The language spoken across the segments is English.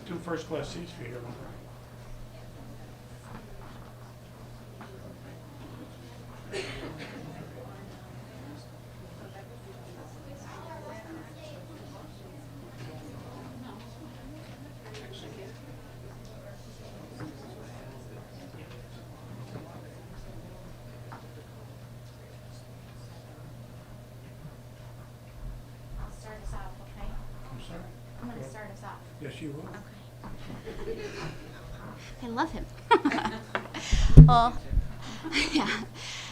two first-class seats for you. I'll start us off, okay? I'm sorry? I'm going to start us off. Yes, you will. Okay. I love him. Well, yeah.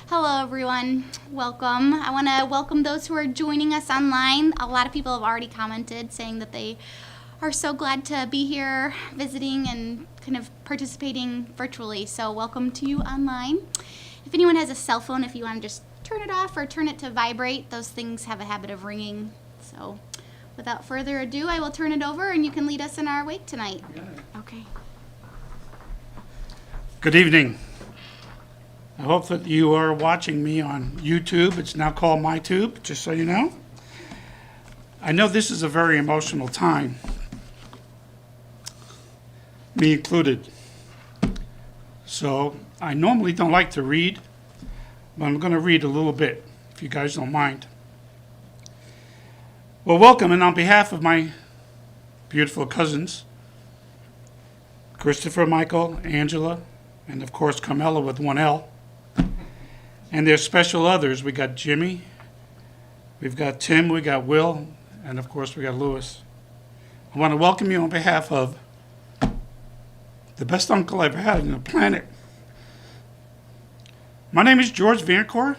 Hello, everyone. Welcome. I want to welcome those who are joining us online. A lot of people have already commented saying that they are so glad to be here visiting and kind of participating virtually. So welcome to you online. If anyone has a cell phone, if you want to just turn it off or turn it to vibrate, those things have a habit of ringing. So without further ado, I will turn it over and you can lead us in our wake tonight. Okay. Good evening. I hope that you are watching me on YouTube. It's now called MyTube, just so you know. I know this is a very emotional time, me included. So I normally don't like to read, but I'm going to read a little bit, if you guys don't mind. Well, welcome, and on behalf of my beautiful cousins, Christopher, Michael, Angela, and of course Carmela with one L, and their special others, we got Jimmy, we've got Tim, we got Will, and of course we got Lewis. I want to welcome you on behalf of the best uncle I've had on the planet. My name is George Vancourt,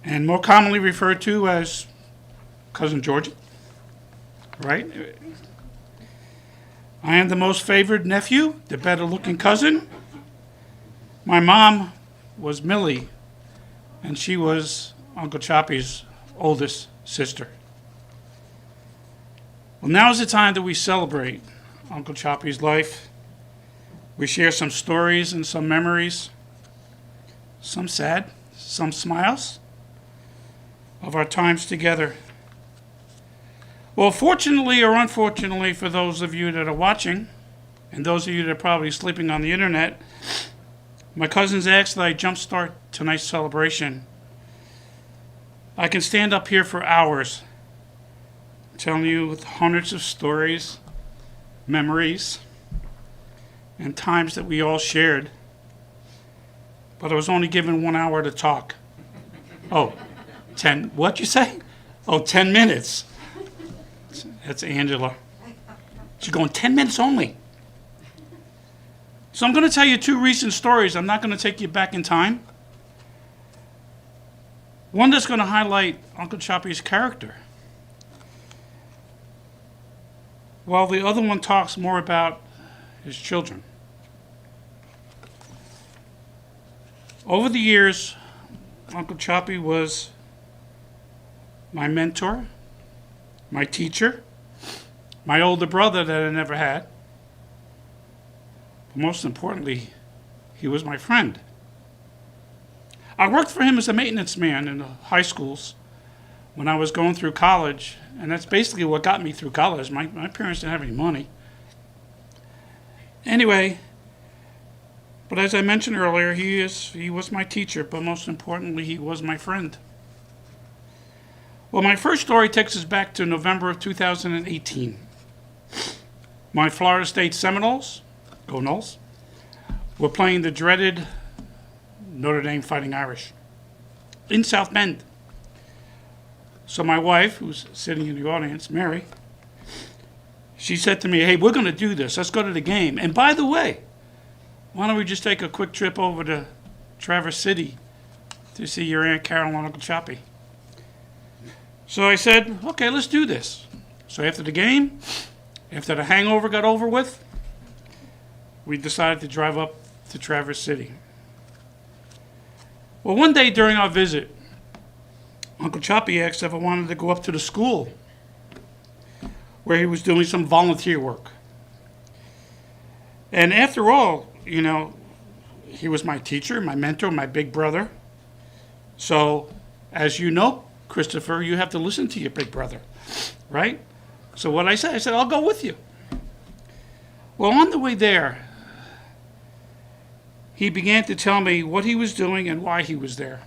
and more commonly referred to as Cousin Georgie, right? I am the most favored nephew, the better looking cousin. My mom was Millie, and she was Uncle Choppie's oldest sister. Well, now is the time that we celebrate Uncle Choppie's life. We share some stories and some memories, some sad, some smiles, of our times together. Well, fortunately or unfortunately for those of you that are watching, and those of you that are probably sleeping on the internet, my cousins asked that I jumpstart tonight's celebration. I can stand up here for hours telling you with hundreds of stories, memories, and times that we all shared. But I was only given 1 hour to talk. Oh, 10, what'd you say? Oh, 10 minutes. That's Angela. She's going, 10 minutes only. So I'm going to tell you two recent stories. I'm not going to take you back in time. One that's going to highlight Uncle Choppie's character, while the other one talks more about his children. Over the years, Uncle Choppie was my mentor, my teacher, my older brother that I never had. But most importantly, he was my friend. I worked for him as a maintenance man in the high schools when I was going through college, and that's basically what got me through college. My parents didn't have any money. Anyway, but as I mentioned earlier, he was my teacher, but most importantly, he was my friend. Well, my first story takes us back to November of 2018. My Florida State Seminoles, go Noles, were playing the dreaded Notre Dame Fighting Irish in South Bend. So my wife, who's sitting in the audience, Mary, she said to me, hey, we're going to do this. Let's go to the game. And by the way, why don't we just take a quick trip over to Traverse City to see your Aunt Carol and Uncle Choppie? So I said, okay, let's do this. So after the game, after the hangover got over with, we decided to drive up to Traverse City. Well, one day during our visit, Uncle Choppie asked if I wanted to go up to the school where he was doing some volunteer work. And after all, you know, he was my teacher, my mentor, my big brother. So, as you know, Christopher, you have to listen to your big brother, right? So what I said, I'll go with you. Well, on the way there, he began to tell me what he was doing and why he was there.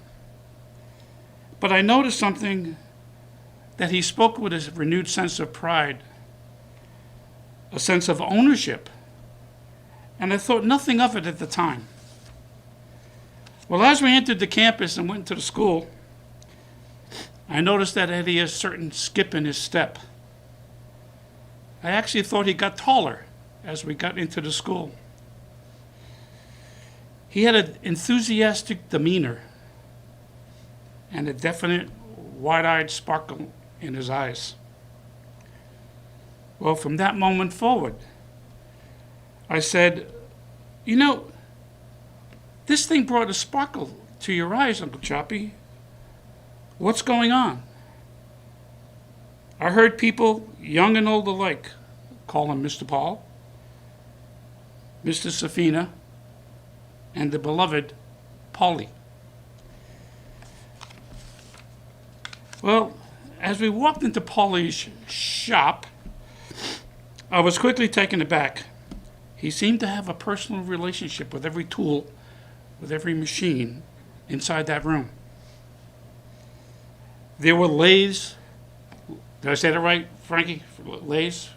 But I noticed something, that he spoke with a renewed sense of pride, a sense of ownership, and I thought nothing of it at the time. Well, as we entered the campus and went into the school, I noticed that he had a certain skip in his step. I actually thought he got taller as we got into the school. He had an enthusiastic demeanor and a definite wide-eyed sparkle in his eyes. Well, from that moment forward, I said, you know, this thing brought a sparkle to your eyes, Uncle Choppie. What's going on? I heard people, young and old alike, call him Mr. Paul, Mr. Safina, and the beloved Paulie. Well, as we walked into Paulie's shop, I was quickly taken aback. He seemed to have a personal relationship with every tool, with every machine inside that room. There were lathes. Did I say that right, Frankie? Lathes?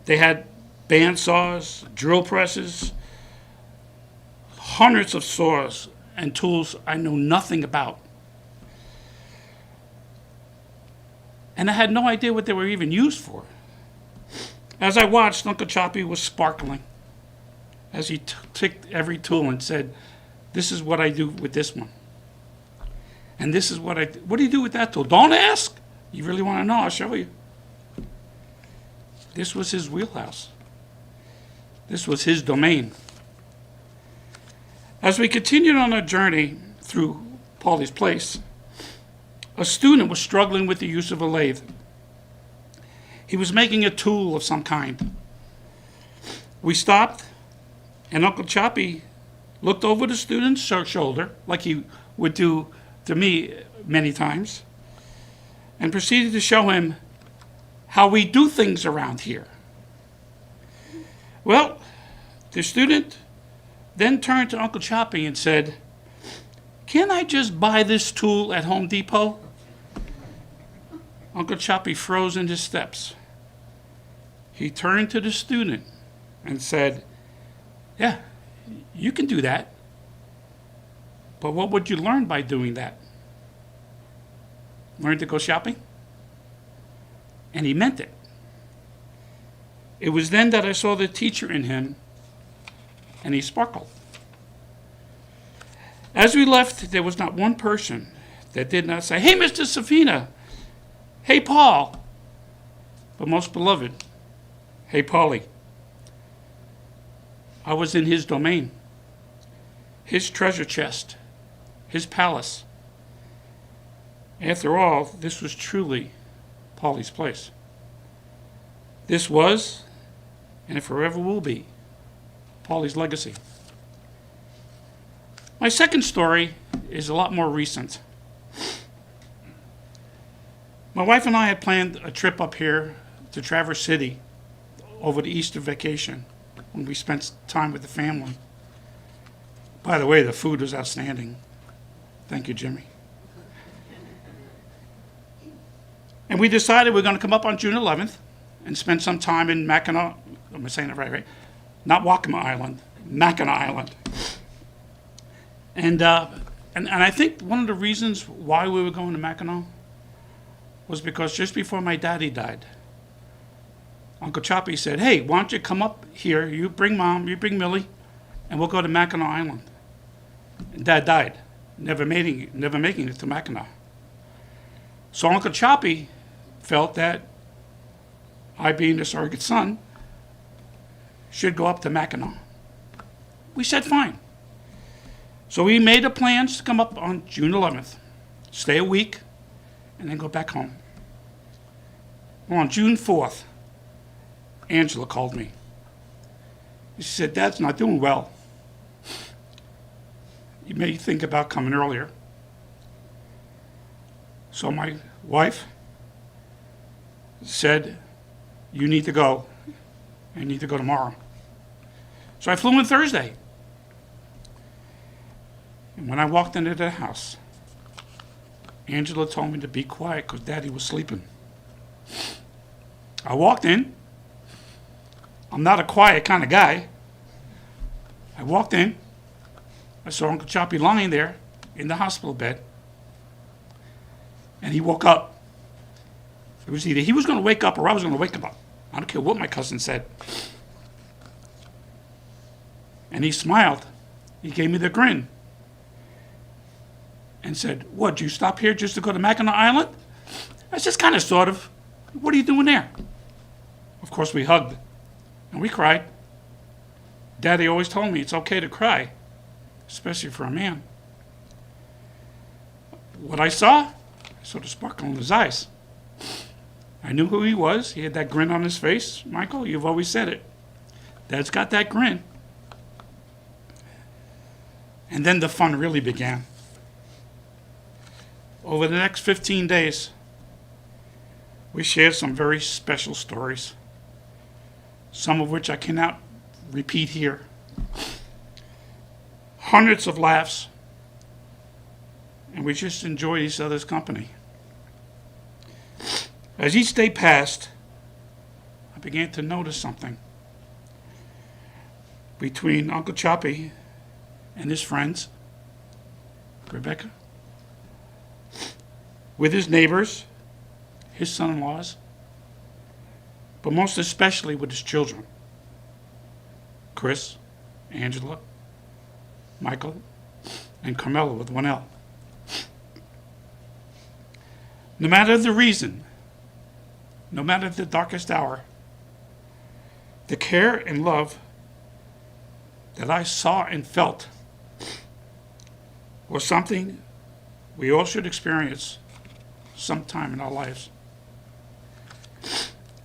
They had band saws, drill presses, hundreds of saws and tools I know nothing about. And I had no idea what they were even used for. As I watched, Uncle Choppie was sparkling as he took every tool and said, this is what I do with this one. And this is what do you do with that tool? Don't ask. You really want to know, I'll show you. This was his wheelhouse. This was his domain. As we continued on our journey through Paulie's place, a student was struggling with the use of a lathe. He was making a tool of some kind. We stopped, and Uncle Choppie looked over the student's shoulder, like he would do to me many times, and proceeded to show him how we do things around here. Well, the student then turned to Uncle Choppie and said, "Can't I just buy this tool at Home Depot?" Uncle Choppie froze in his steps. He turned to the student and said, "Yeah, you can do that. But what would you learn by doing that? Learn to go shopping?" And he meant it. It was then that I saw the teacher in him, and he sparkled. As we left, there was not one person that did not say, "Hey, Mr. Safina. Hey, Paul." But most beloved, "Hey, Paulie." I was in his domain, his treasure chest, his palace. After all, this was truly Paulie's place. This was, and it forever will be, Paulie's legacy. My second story is a lot more recent. My wife and I had planned a trip up here to Traverse City over the Easter vacation when we spent time with the family. By the way, the food was outstanding. Thank you, Jimmy. And we decided we're going to come up on June 11th and spend some time in Mackinac. Am I saying it right? Not Waccamaw Island, Mackinac Island. And I think one of the reasons why we were going to Mackinac was because just before my daddy died, Uncle Choppie said, "Hey, why don't you come up here? You bring Mom, you bring Millie, and we'll go to Mackinac Island." And Dad died, never making it to Mackinac. So Uncle Choppie felt that I, being the surrogate son, should go up to Mackinac. We said fine. So we made the plans to come up on June 11th, stay a week, and then go back home. Well, on June 4th, Angela called me. She said, "Dad's not doing well. You may think about coming earlier." So my wife said, "You need to go. I need to go tomorrow. So I flew in Thursday. And when I walked into the house, Angela told me to be quiet because Daddy was sleeping. I walked in. I'm not a quiet kind of guy. I walked in. I saw Uncle Choppie lying there in the hospital bed. And he woke up. It was either he was going to wake up or I was going to wake him up. I don't care what my cousin said. And he smiled. He gave me the grin. And said, "What, you stop here just to go to Mackinac Island?" I said, "Kind of, sort of. What are you doing there?" Of course, we hugged. And we cried. Daddy always told me it's okay to cry, especially for a man. What I saw the sparkle in his eyes. I knew who he was. He had that grin on his face. Michael, you've always said it. Dad's got that grin. And then the fun really began. Over the next 15 days, we shared some very special stories, some of which I cannot repeat here. Hundreds of laughs, and we just enjoyed each other's company. As each day passed, I began to notice something. Between Uncle Choppie and his friends, Rebecca, with his neighbors, his son-in-laws, but most especially with his children, Chris, Angela, Michael, and Carmela with one L. No matter the reason, no matter the darkest hour, the care and love that I saw and felt was something we all should experience sometime in our lives.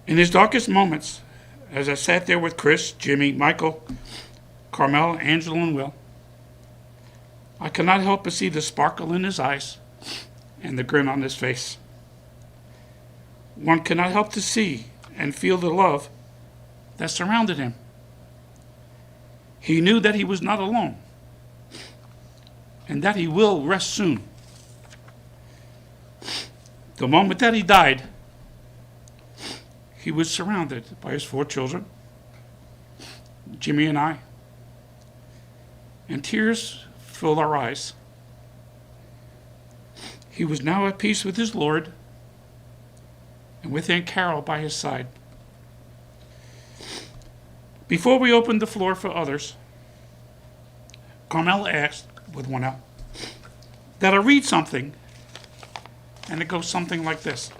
In his darkest moments, as I sat there with Chris, Jimmy, Michael, Carmela, Angela, and Will, I could not help but see the sparkle in his eyes and the grin on his face. One cannot help to see and feel the love that surrounded him. He knew that he was not alone and that he will rest soon. The moment that he died, he was surrounded by his 4 children, Jimmy and I, and tears filled our eyes. He was now at peace with his Lord and with Aunt Carol by his side. Before we opened the floor for others, Carmela asked, with one out, that I read something, and it goes something like this.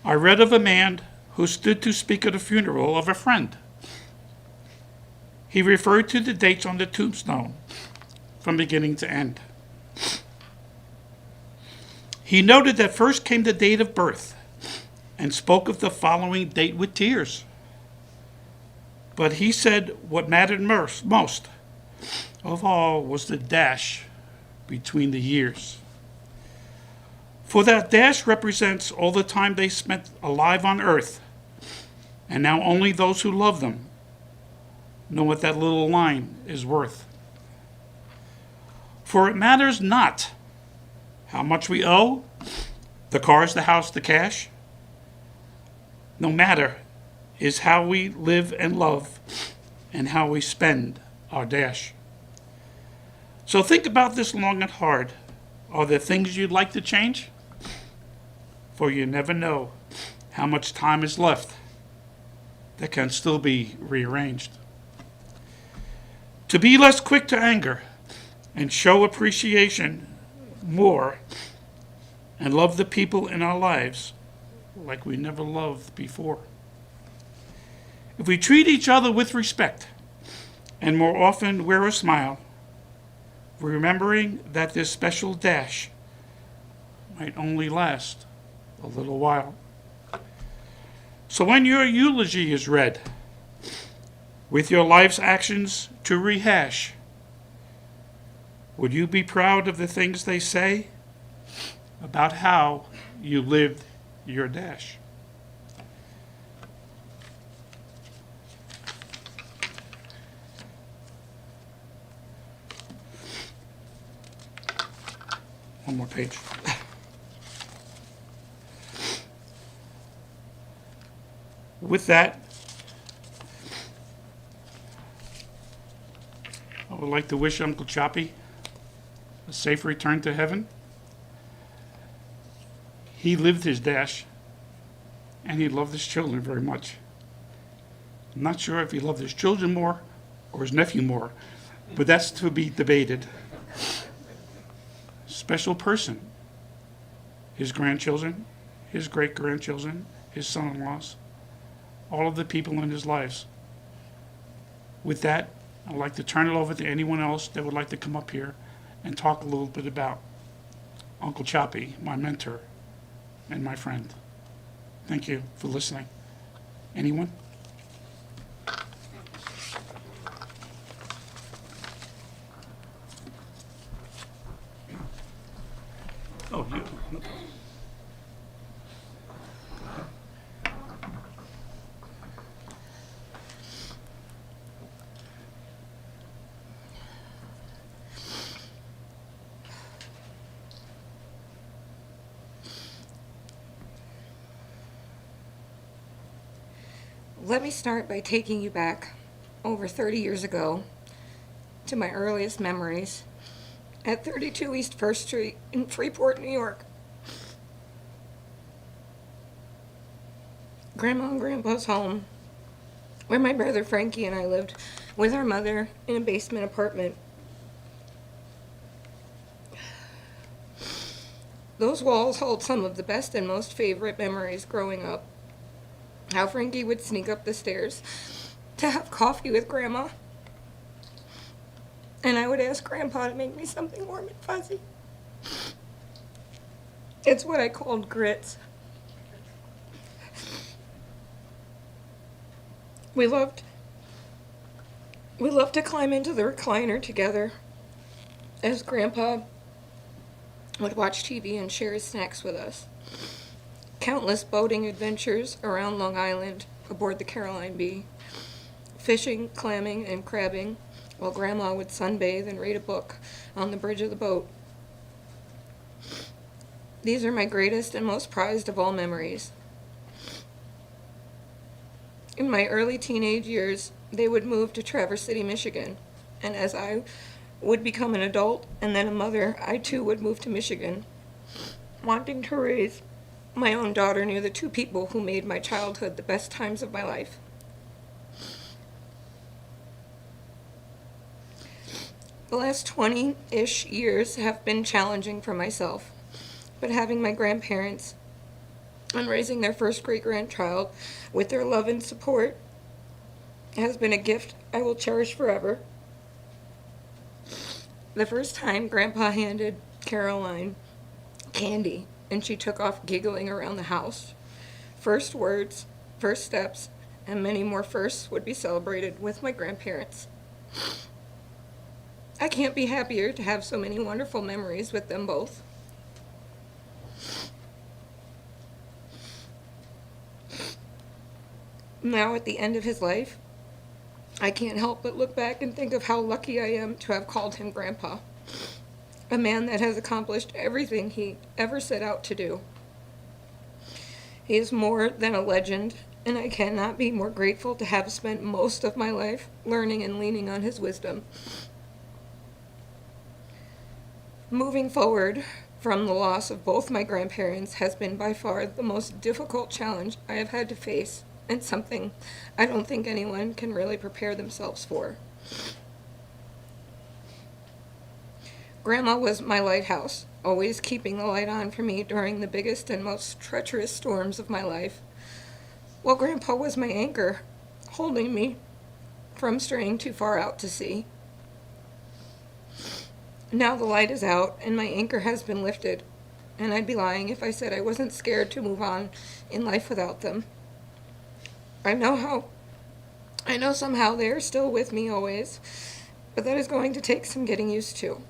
I read of a man who stood to speak at a funeral of a friend. He referred to the dates on the tombstone from beginning to end. He noted that first came the date of birth and spoke of the following date with tears. But he said what mattered most of all was the dash between the years. For that dash represents all the time they spent alive on earth, and now only those who love them know what that little line is worth. For it matters not how much we owe, the cars, the house, the cash. No matter is how we live and love and how we spend our dash. So think about this long and hard. Are there things you'd like to change? For you never know how much time is left that can still be rearranged. To be less quick to anger and show appreciation more and love the people in our lives like we never loved before. If we treat each other with respect and more often wear a smile, remembering that this special dash might only last a little while. So when your eulogy is read, with your life's actions to rehash, would you be proud of the things they say about how you lived your dash. One more page. With that, I would like to wish Uncle Choppie a safe return to heaven. He lived his dash, and he loved his children very much. I'm not sure if he loved his children more or his nephew more, but that's to be debated. Special person. His grandchildren, his great-grandchildren, his son-in-laws, all of the people in his lives. With that, I'd like to turn it over to anyone else that would like to come up here and talk a little bit about Uncle Choppie, my mentor and my friend. Thank you for listening. Anyone? Oh, you. No problem. Let me start by taking you back over 30 years ago to my earliest memories at 32 East 1st Street in Freeport, New York. Grandma and Grandpa's home, where my brother Frankie and I lived with our mother in a basement apartment. Those walls hold some of the best and most favorite memories growing up. How Frankie would sneak up the stairs to have coffee with Grandma, and I would ask Grandpa to make me something warm and fuzzy. It's what I called grits. We loved to climb into the recliner together as Grandpa would watch TV and share his snacks with us. Countless boating adventures around Long Island aboard the Caroline B. Fishing, clamming, and crabbing, while Grandma would sunbathe and read a book on the bridge of the boat. These are my greatest and most prized of all memories. In my early teenage years, they would move to Traverse City, Michigan, and as I would become an adult and then a mother, I too would move to Michigan, wanting to raise my own daughter near the two people who made my childhood the best times of my life. The last 20-ish years have been challenging for myself, but having my grandparents and raising their first great-grandchild with their love and support has been a gift I will cherish forever. The first time Grandpa handed Caroline candy and she took off giggling around the house. First words, first steps, and many more firsts would be celebrated with my grandparents. I can't be happier to have so many wonderful memories with them both. Now at the end of his life, I can't help but look back and think of how lucky I am to have called him Grandpa. A man that has accomplished everything he ever set out to do. He is more than a legend, and I cannot be more grateful to have spent most of my life learning and leaning on his wisdom. Moving forward from the loss of both my grandparents has been by far the most difficult challenge I have had to face, and something I don't think anyone can really prepare themselves for. Grandma was my lighthouse, always keeping the light on for me during the biggest and most treacherous storms of my life, while Grandpa was my anchor, holding me from straying too far out to sea. Now the light is out, and my anchor has been lifted, and I'd be lying if I said I wasn't scared to move on in life without them. I know somehow they are still with me always, but that is going to take some getting used to.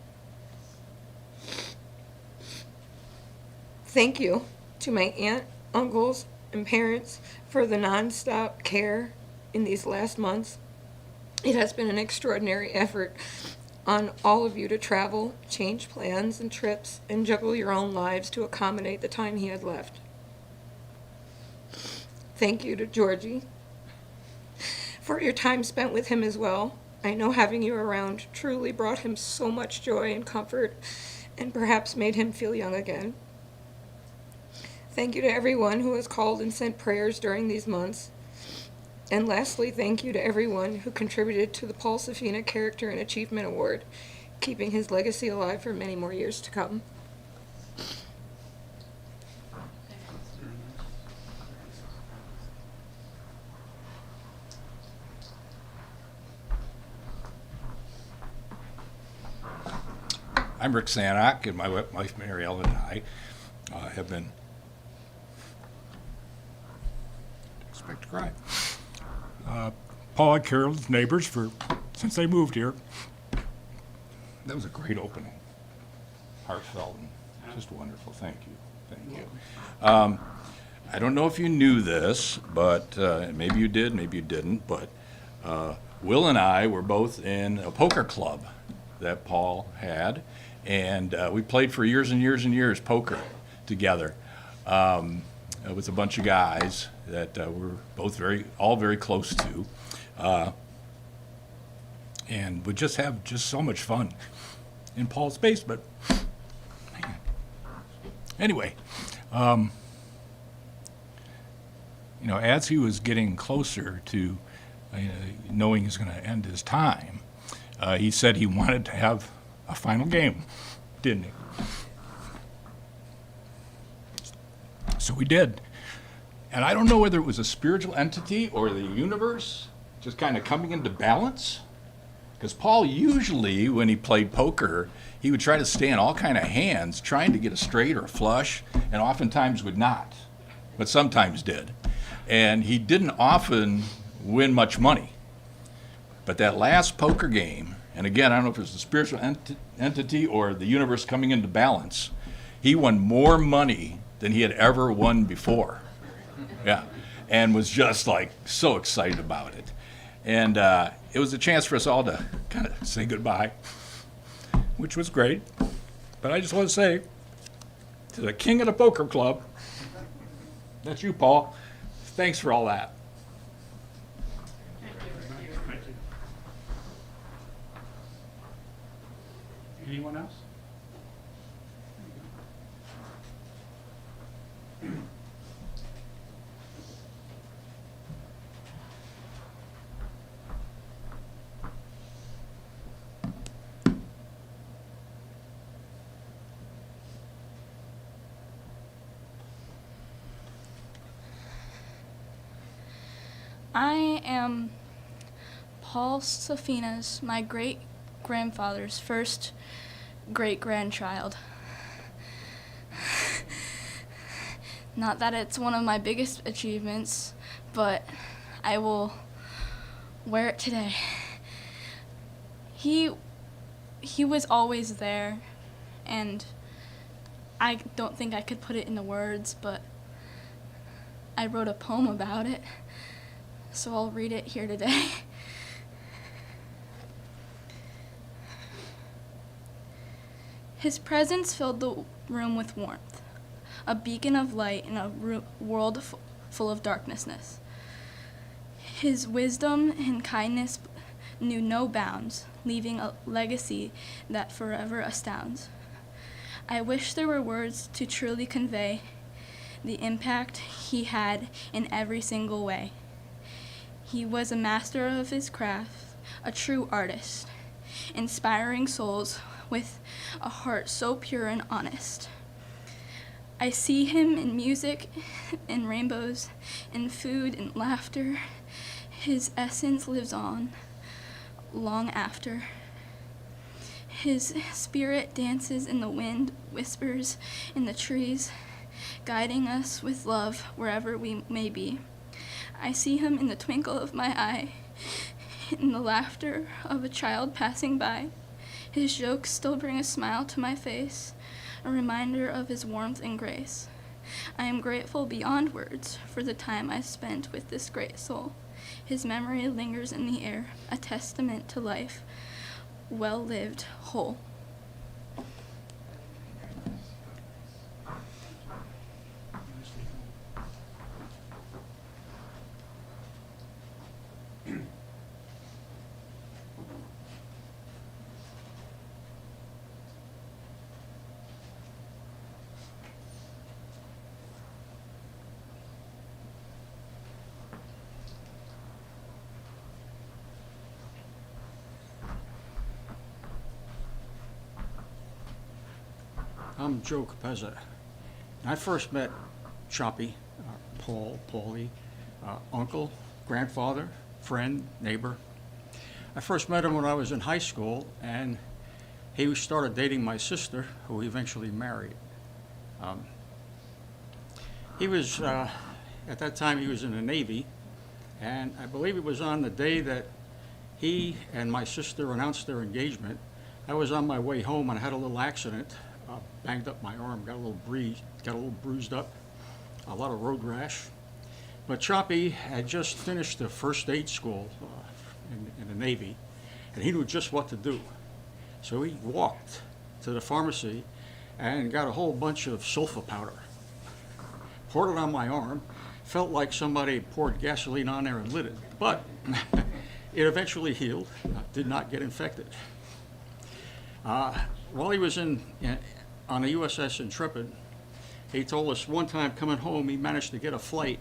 Thank you to my aunt uncles, and parents for the nonstop care in these last months. It has been an extraordinary effort on all of you to travel, change plans and trips, and juggle your own lives to accommodate the time he had left. Thank you to Georgie for your time spent with him as well. I know having you around truly brought him so much joy and comfort and perhaps made him feel young again. Thank you to everyone who has called and sent prayers during these months. And lastly, thank you to everyone who contributed to the Paul Safina Character and Achievement Award, keeping his legacy alive for many more years to come. I'm Rick Sanok, and my wife Mary Ellen and I have been expect to cry. Paul and Carol's neighbors since they moved here. That was a great opening, heartfelt and just wonderful. Thank you. I don't know if you knew this, but maybe you did, maybe you didn't. But Will and I were both in a poker club that Paul had. And we played for years and years and years poker together with a bunch of guys that we're both all very close to, and would just have so much fun in Paul's basement. Man. Anyway, as he was getting closer to knowing he's going to end his time, he said he wanted to have a final game, didn't he? So we did. And I don't know whether it was a spiritual entity or the universe just kind of coming into balance. Because Paul usually, when he played poker, he would try to stay in all kind of hands, trying to get a straight or a flush, and oftentimes would not, but sometimes did. And he didn't often win much money. But that last poker game, and again, I don't know if it was the spiritual entity or the universe coming into balance, he won more money than he had ever won before. Yeah, and was just like so excited about it. And it was a chance for us all to kind of say goodbye, which was great. But I just want to say to the king of the poker club, that's you, Paul. Thanks for all that. Anyone else? I am Paul Safina's, my great-grandfather's first great-grandchild. Not that it's one of my biggest achievements, but I will wear it today. He was always there, and I don't think I could put it into words, but I wrote a poem about it, so I'll read it here today. His presence filled the room with warmth, a beacon of light in a world full of darkness. His wisdom and kindness knew no bounds, leaving a legacy that forever astounds. I wish there were words to truly convey the impact he had in every single way. He was a master of his craft, a true artist, inspiring souls with a heart so pure and honest. I see him in music, in rainbows, in food and laughter. His essence lives on long after. His spirit dances in the wind, whispers in the trees, guiding us with love wherever we may be. I see him in the twinkle of my eye, in the laughter of a child passing by. His jokes still bring a smile to my face, a reminder of his warmth and grace. I am grateful beyond words for the time I spent with this great soul. His memory lingers in the air, a testament to life, well lived, whole. I'm Joe Capezza. I first met Choppie, Paulie, uncle, grandfather, friend, neighbor. I first met him when I was in high school, and he started dating my sister, who he eventually married. He was, at that time, he was in the Navy, and I believe it was on the day that he and my sister announced their engagement. I was on my way home and I had a little accident. Banged up my arm, got a little bruised up, a lot of road rash. But Choppie had just finished the first aid school in the Navy, and he knew just what to do. So he walked to the pharmacy and got a whole bunch of sulfa powder, poured it on my arm, felt like somebody poured gasoline on there and lit it, but it eventually healed, did not get infected. While he was on the USS Intrepid, he told us one time coming home he managed to get a flight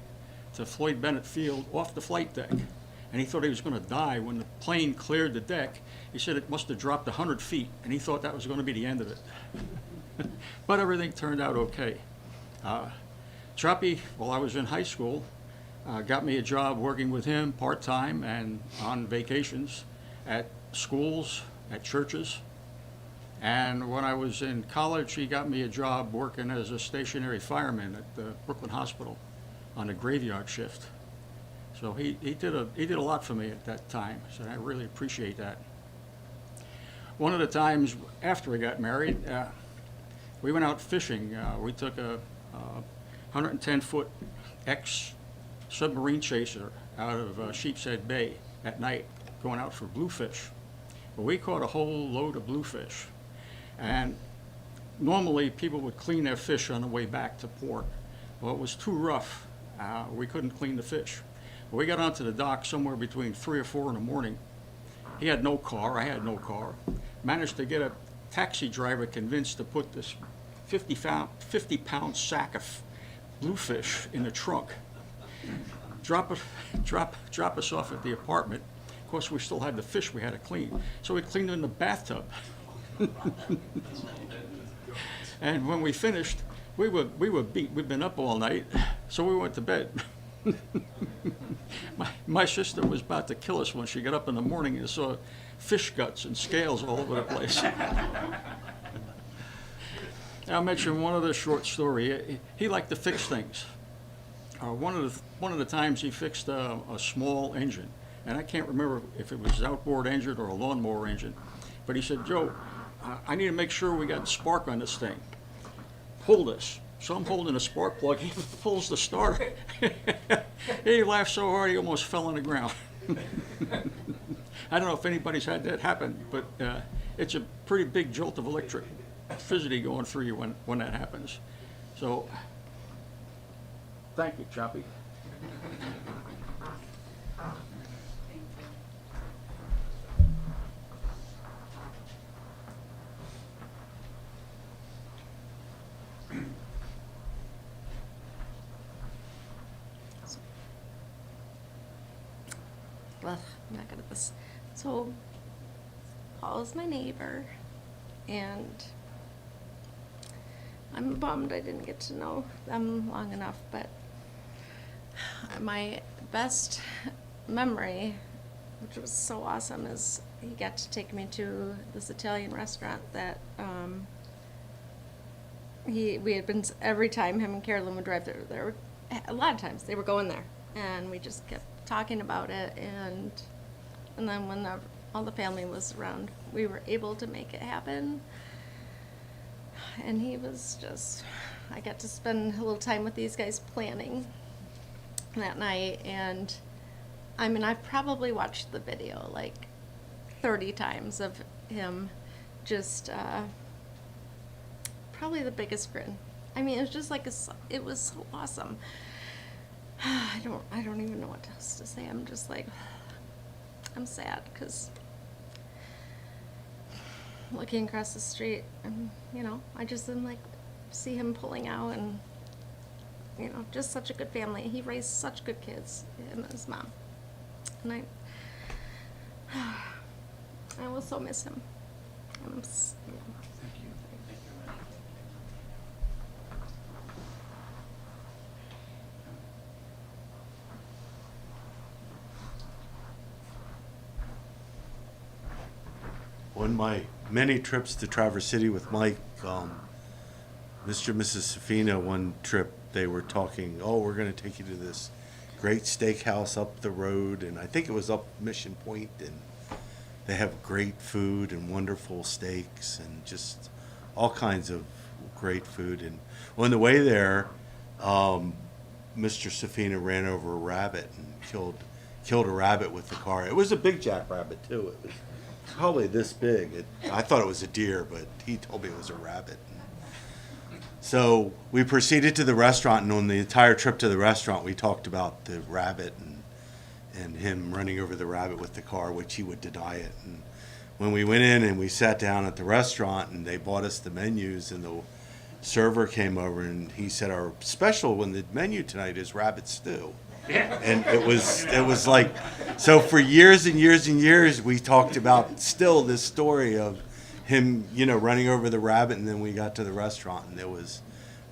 to Floyd Bennett Field off the flight deck, and he thought he was going to die. When the plane cleared the deck, he said it must have dropped 100 feet, and he thought that was going to be the end of it. But everything turned out okay. Choppie, while I was in high school, got me a job working with him part-time and on vacations at schools, at churches. And when I was in college, he got me a job working as a stationary fireman at the Brooklyn Hospital on a graveyard shift. So he did a lot for me at that time, so I really appreciate that. One of the times after we got married, we went out fishing. We took a 110-foot ex-submarine chaser out of Sheepshead Bay at night, going out for bluefish. Well, we caught a whole load of bluefish. And normally people would clean their fish on the way back to port. Well, it was too rough. We couldn't clean the fish. Well, we got onto the dock somewhere between 3 or 4 in the morning. He had no car, I had no car. Managed to get a taxi driver convinced to put this 50-pound sack of bluefish in the trunk. Drop us off at the apartment. Of course, we still had the fish we had to clean. So we cleaned it in the bathtub. And when we finished, we were beat. We'd been up all night, so we went to bed. my sister was about to kill us when she got up in the morning and saw fish guts and scales all over the place. I'll mention one other short story. He liked to fix things. One of the times he fixed a small engine, and I can't remember if it was an outboard engine or a lawnmower engine, but he said, "Joe, I need to make sure we got spark on this thing. Pull this." So I'm holding a spark plug. He pulls the starter. He laughed so hard he almost fell on the ground. I don't know if anybody's had that happen, but it's a pretty big jolt of electricity going through you when that happens. So, thank you, Choppie. Well, I'm not good at this. So, Paul is my neighbor, and I'm bummed I didn't get to know them long enough, but my best memory, which was so awesome, is he got to take me to this Italian restaurant that we had been, every time him and Carolyn would drive there, a lot of times they were going there, and we just kept talking about it, and then when all the family was around, we were able to make it happen. And he was just I got to spend a little time with these guys planning that night, and I mean, I've probably watched the video like 30 times of him just probably the biggest grin. I mean, it was just like it was so awesome. I don't even know what else to say. I'm just like, I'm sad because looking across the street, and you know, I just am like, see him pulling out, and you know, just such a good family. He raised such good kids, him and his mom, and I will so miss him. And you know. On my many trips to Traverse City with Mike, Mr. and Mrs. Safina, one trip they were talking, oh, we're going to take you to this great steakhouse up the road, and I think it was up Mission Point, and they have great food and wonderful steaks and just all kinds of great food. And on the way there, Mr. Safina ran over a rabbit and killed a rabbit with the car. It was a big jackrabbit too. It was probably this big. I thought it was a deer, but he told me it was a rabbit. So we proceeded to the restaurant, and on the entire trip to the restaurant, we talked about the rabbit and him running over the rabbit with the car, which he would deny it. And when we went in and we sat down at the restaurant, and they bought us the menus, and the server came over and he said, our special on the menu tonight is rabbit stew. And it was like, so for years and years and years, we talked about still this story of him, you know, running over the rabbit, and then we got to the restaurant and there was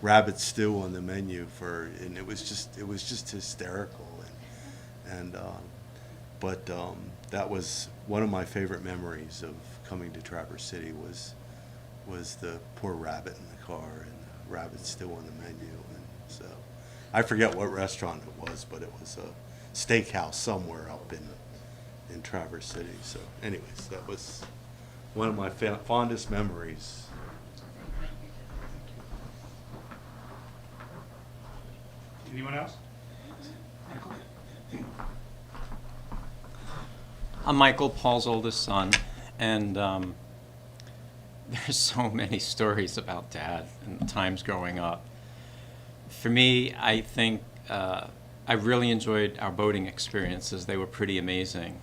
rabbit stew on the menu and it was just hysterical. But that was one of my favorite memories of coming to Traverse City was the poor rabbit in the car and the rabbit stew on the menu. And so I forget what restaurant it was, but it was a steakhouse somewhere up in Traverse City. So anyways, that was one of my fondest memories. Anyone else? I'm Michael, Paul's oldest son, and there's so many stories about Dad and times growing up. For me, I think I really enjoyed our boating experiences. They were pretty amazing.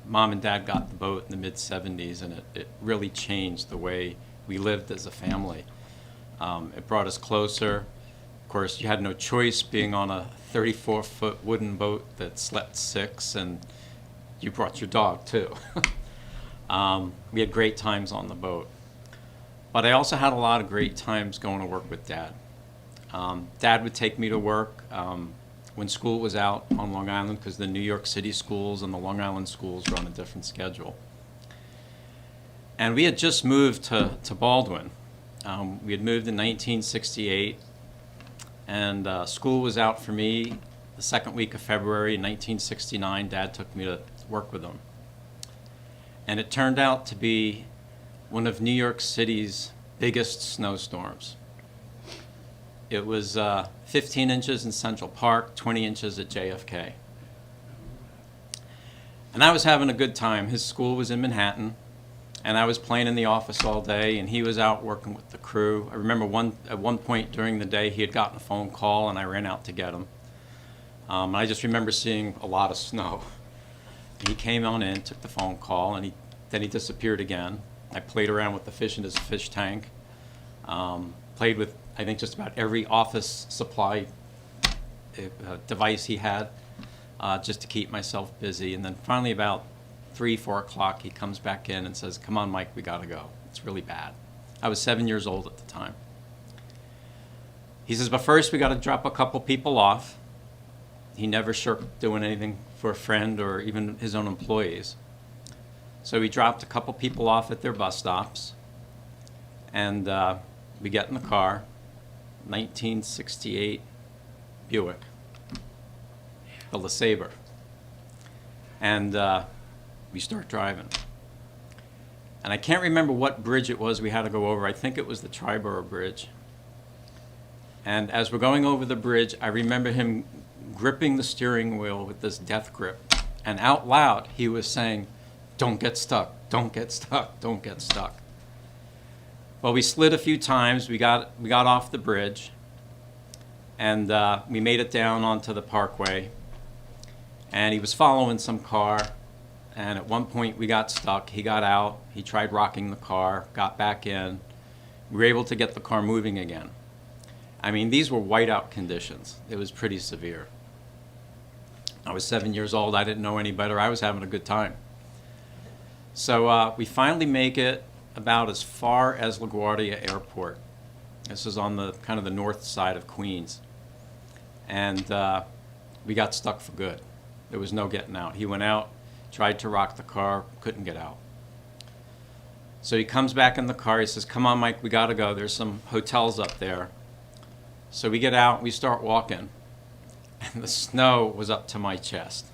Mom and Dad got the boat in the mid-'70s, and it really changed the way we lived as a family. It brought us closer. Of course, you had no choice being on a 34-foot wooden boat that slept 6, and you brought your dog, too. We had great times on the boat. But I also had a lot of great times going to work with Dad. Dad would take me to work when school was out on Long Island, because the New York City schools and the Long Island schools were on a different schedule. And we had just moved to Baldwin. We had moved in 1968, and school was out for me the second week of February in 1969. Dad took me to work with him. And it turned out to be one of New York City's biggest snowstorms. It was 15 inches in Central Park, 20 inches at JFK. And I was having a good time. His school was in Manhattan, and I was playing in the office all day, and he was out working with the crew. I remember at one point during the day, he had gotten a phone call, and I ran out to get him. I just remember seeing a lot of snow. He came on in, took the phone call, and then he disappeared again. I played around with the fish in his fish tank, played with, I think, just about every office supply device he had, just to keep myself busy. And then finally about 3, 4 o'clock, he comes back in and says, "Come on, Mike, we gotta go. It's really bad." I was 7 years old at the time. He says, "But first we gotta drop a couple people off." He never shirked doing anything for a friend or even his own employees. So he dropped a couple people off at their bus stops, and we get in the car, 1968 Buick, the LeSabre, and we start driving. And I can't remember what bridge it was we had to go over. I think it was the Triborough Bridge. And as we're going over the bridge, I remember him gripping the steering wheel with this death grip. And out loud, he was saying, "Don't get stuck, don't get stuck, don't get stuck." Well, we slid a few times. We got off the bridge, and we made it down onto the parkway. And he was following some car, and at one point we got stuck. He got out. He tried rocking the car, got back in. We were able to get the car moving again. I mean, these were whiteout conditions. It was pretty severe. I was 7 years old. I didn't know any better. I was having a good time. So we finally make it about as far as LaGuardia Airport. This is on the kind of the north side of Queens. And we got stuck for good. There was no getting out. He went out, tried to rock the car, couldn't get out. So he comes back in the car. He says, "Come on, Mike, we got to go. There's some hotels up there." So we get out, we start walking, and the snow was up to my chest.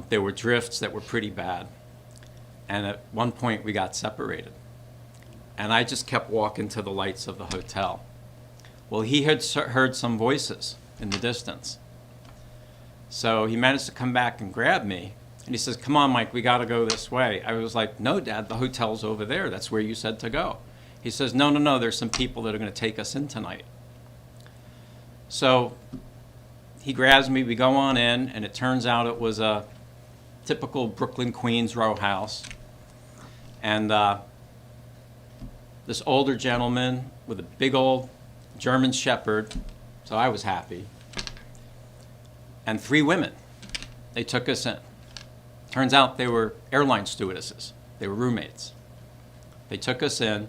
There were drifts that were pretty bad. And at one point we got separated. And I just kept walking to the lights of the hotel. Well, he had heard some voices in the distance. So he managed to come back and grab me. And he says, "Come on, Mike, we got to go this way." I was like, "No, Dad, the hotel's over there. That's where you said to go." He says, No, there's some people that are going to take us in tonight." So he grabs me, we go on in, and it turns out it was a typical Brooklyn, Queens row house. And this older gentleman with a big old German Shepherd, so I was happy, and 3 women. They took us in. Turns out they were airline stewardesses. They were roommates. They took us in.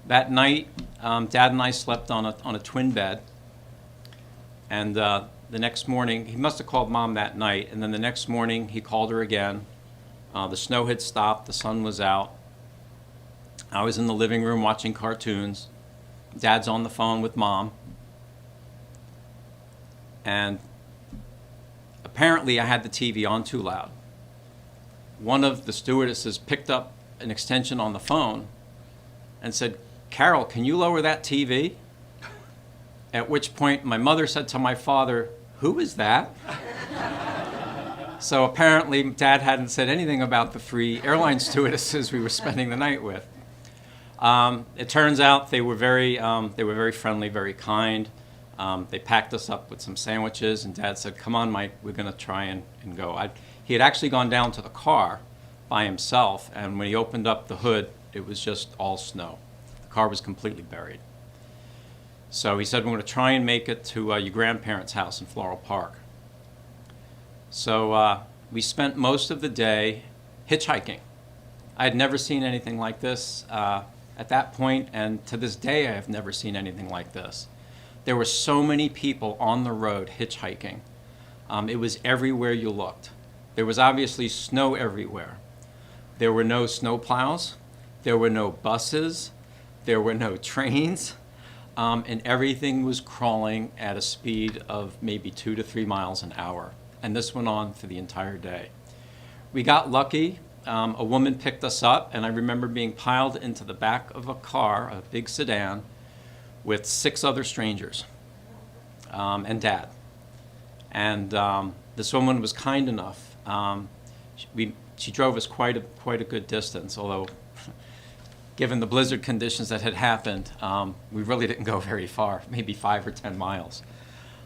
That night, Dad and I slept on a twin bed. And the next morning, he must have called Mom that night, and then the next morning he called her again. The snow had stopped, the sun was out. I was in the living room watching cartoons. Dad's on the phone with Mom. And apparently I had the TV on too loud. One of the stewardesses picked up an extension on the phone and said, "Carol, can you lower that TV?" At which point my mother said to my father, "Who is that?" So apparently Dad hadn't said anything about the 3 airline stewardesses we were spending the night with. It turns out they were very friendly, very kind. They packed us up with some sandwiches, and Dad said, "Come on, Mike, we're going to try and go." He had actually gone down to the car by himself, and when he opened up the hood, it was just all snow. The car was completely buried. So he said, "We're going to try and make it to your grandparents' house in Floral Park." So we spent most of the day hitchhiking. I had never seen anything like this at that point, and to this day I have never seen anything like this. There were so many people on the road hitchhiking. It was everywhere you looked. There was obviously snow everywhere. There were no snow plows. There were no buses. There were no trains. And everything was crawling at a speed of maybe 2 to 3 miles an hour. And this went on for the entire day. We got lucky. A woman picked us up, and I remember being piled into the back of a car, a big sedan, with 6 other strangers and Dad. And this woman was kind enough. She drove us quite a good distance, although given the blizzard conditions that had happened, we really didn't go very far, maybe 5 or 10 miles.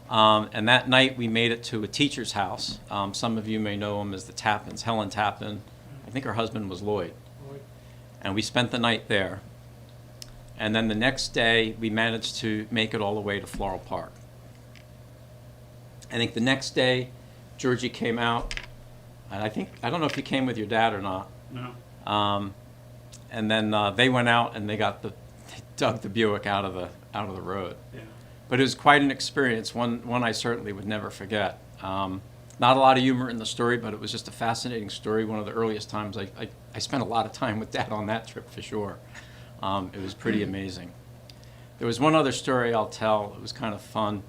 And that night we made it to a teacher's house. Some of you may know him as the Tappins, Helen Tappin. I think her husband was Lloyd. And we spent the night there. And then the next day we managed to make it all the way to Floral Park. I think the next day Georgie came out, and I don't know if you came with your dad or not. No. And then they went out and they dug the Buick out of the road. Yeah. But it was quite an experience, one I certainly would never forget. Not a lot of humor in the story, but it was just a fascinating story. One of the earliest times I spent a lot of time with Dad on that trip for sure. It was pretty amazing. There was one other story I'll tell. It was kind of fun.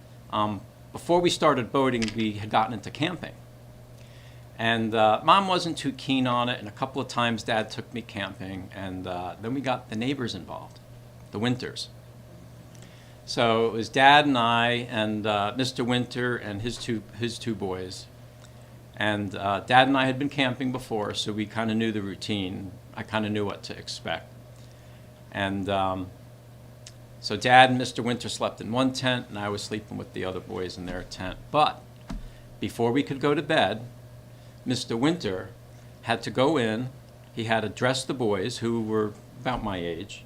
Before we started boating, we had gotten into camping. And Mom wasn't too keen on it, and a couple of times Dad took me camping, and then we got the neighbors involved, the Winters. So it was Dad and I and Mr. Winter and his two boys. And Dad and I had been camping before, so we kind of knew the routine. I kind of knew what to expect. And so Dad and Mr. Winter slept in one tent, and I was sleeping with the other boys in their tent. But before we could go to bed, Mr. Winter had to go in. He had to dress the boys, who were about my age,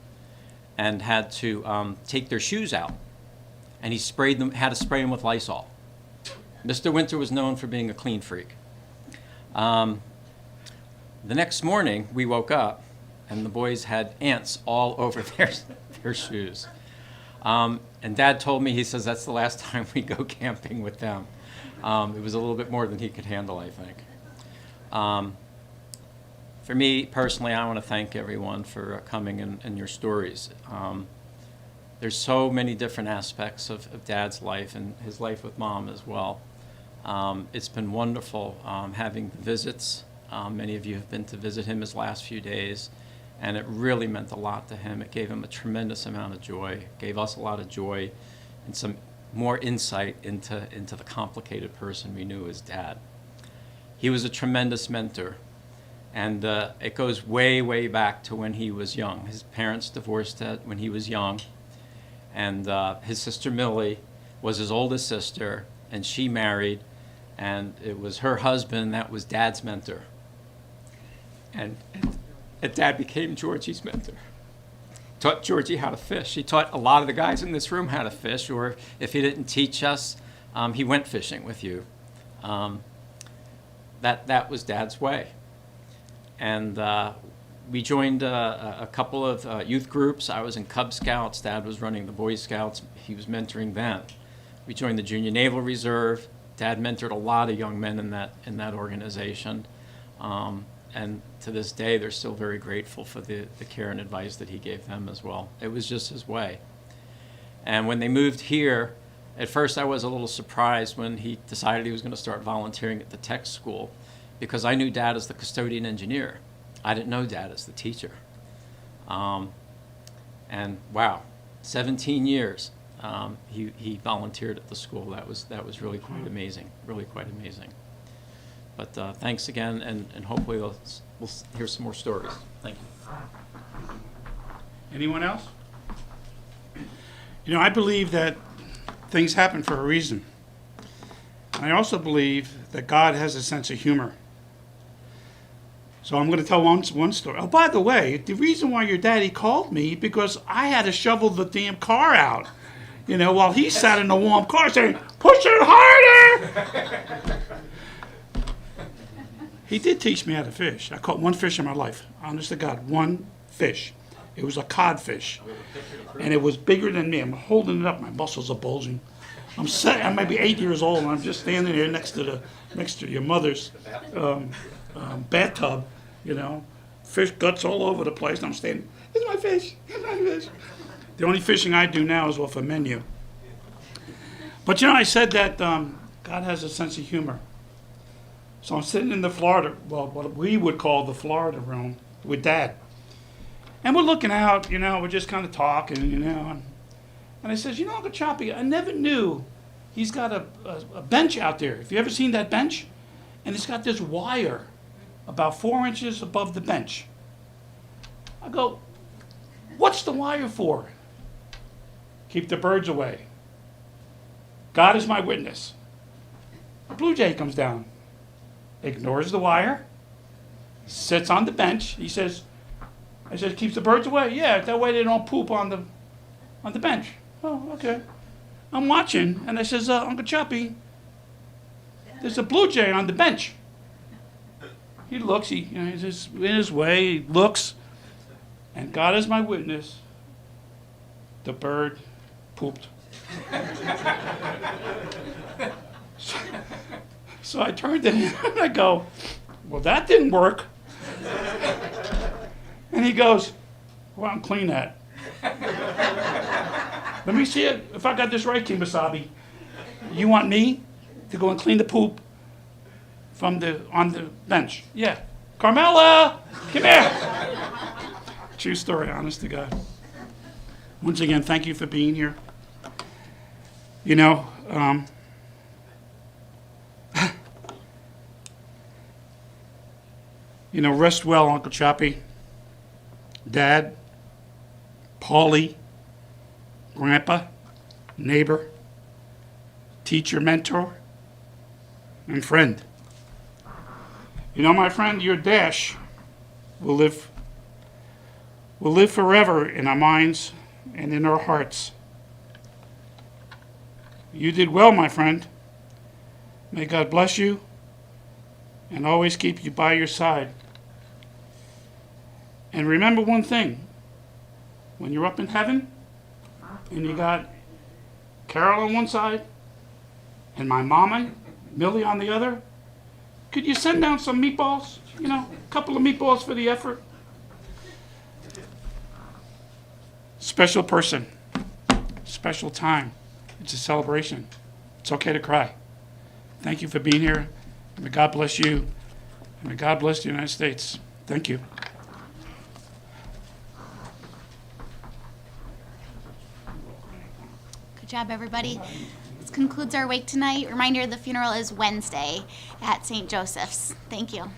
and had to take their shoes out. And he had to spray them with Lysol. Mr. Winter was known for being a clean freak. The next morning, we woke up, and the boys had ants all over their shoes. And Dad told me, he says, that's the last time we go camping with them. It was a little bit more than he could handle, I think. For me, personally, I want to thank everyone for coming and your stories. There's so many different aspects of Dad's life and his life with Mom as well. It's been wonderful having the visits. Many of you have been to visit him his last few days, and it really meant a lot to him. It gave him a tremendous amount of joy. It gave us a lot of joy and some more insight into the complicated person we knew as Dad. He was a tremendous mentor, and it goes way, way back to when he was young. His parents divorced when he was young, and his sister Millie was his oldest sister, and she married, and it was her husband that was Dad's mentor. And Dad became Georgie's mentor. Taught Georgie how to fish. He taught a lot of the guys in this room how to fish, or if he didn't teach us, he went fishing with you. That was Dad's way. And we joined a couple of youth groups. I was in Cub Scouts. Dad was running the Boy Scouts. He was mentoring them. We joined the Junior Naval Reserve. Dad mentored a lot of young men in that organization. And to this day, they're still very grateful for the care and advice that he gave them as well. It was just his way. And when they moved here, at first I was a little surprised when he decided he was going to start volunteering at the tech school, because I knew Dad as the custodian engineer. I didn't know Dad as the teacher. And wow, 17 years he volunteered at the school. That was really quite amazing, really quite amazing. But thanks again, and hopefully we'll hear some more stories. Thank you. Anyone else? You know, I believe that things happen for a reason. I also believe that God has a sense of humor. So I'm going to tell one story. Oh, by the way, the reason why your daddy called me, because I had to shovel the damn car out, you know, while he sat in the warm car saying, "Push it harder!" He did teach me how to fish. I caught one fish in my life. Honest to God, one fish. It was a codfish. And it was bigger than me. I'm holding it up. My muscles are bulging. I'm maybe 8 years old, and I'm just standing here next to your mother's bathtub, you know. Fish guts all over the place. And I'm standing, "It's my fish. It's my fish." The only fishing I do now is off a menu. But, you know, I said that God has a sense of humor. So I'm sitting in the Florida, well, what we would call the Florida room with Dad. And we're looking out, you know, we're just kind of talking, you know. And I says, "You know, Uncle Choppie, I never knew he's got a bench out there. Have you ever seen that bench? And it's got this wire about 4 inches above the bench." I go, "What's the wire for?" "Keep the birds away. God is my witness." A blue jay comes down, ignores the wire, sits on the bench. I said, "Keeps the birds away?" "Yeah, that way they don't poop on the bench." "Oh, okay." I'm watching, and I says, "Uncle Choppie, there's a blue jay on the bench." He looks, he's just in his way, he looks, and God is my witness, the bird pooped. So I turned to him and I go, "Well, that didn't work." And he goes, "Go out and clean that." Let me see it, if I got this right, King Wasabi. You want me to go and clean the poop on the bench? "Yeah." "Carmela, come here." True story, honest to God. Once again, thank you for being here. You know, rest well, Uncle Choppie, Dad, Paulie, Grandpa, neighbor, teacher, mentor, and friend. You know, my friend, your dash will live forever in our minds and in our hearts. You did well, my friend. May God bless you and always keep you by your side. And remember one thing. When you're up in heaven and you got Carol on one side and my mama, Millie, on the other, could you send down some meatballs? You know, a couple of meatballs for the effort. Special person, special time. It's a celebration. It's okay to cry. Thank you for being here. And may God bless you. And may God bless the United States. Thank you. Good job, everybody. This concludes our wake tonight. Reminder, the funeral is Wednesday at St. Joseph's. Thank you.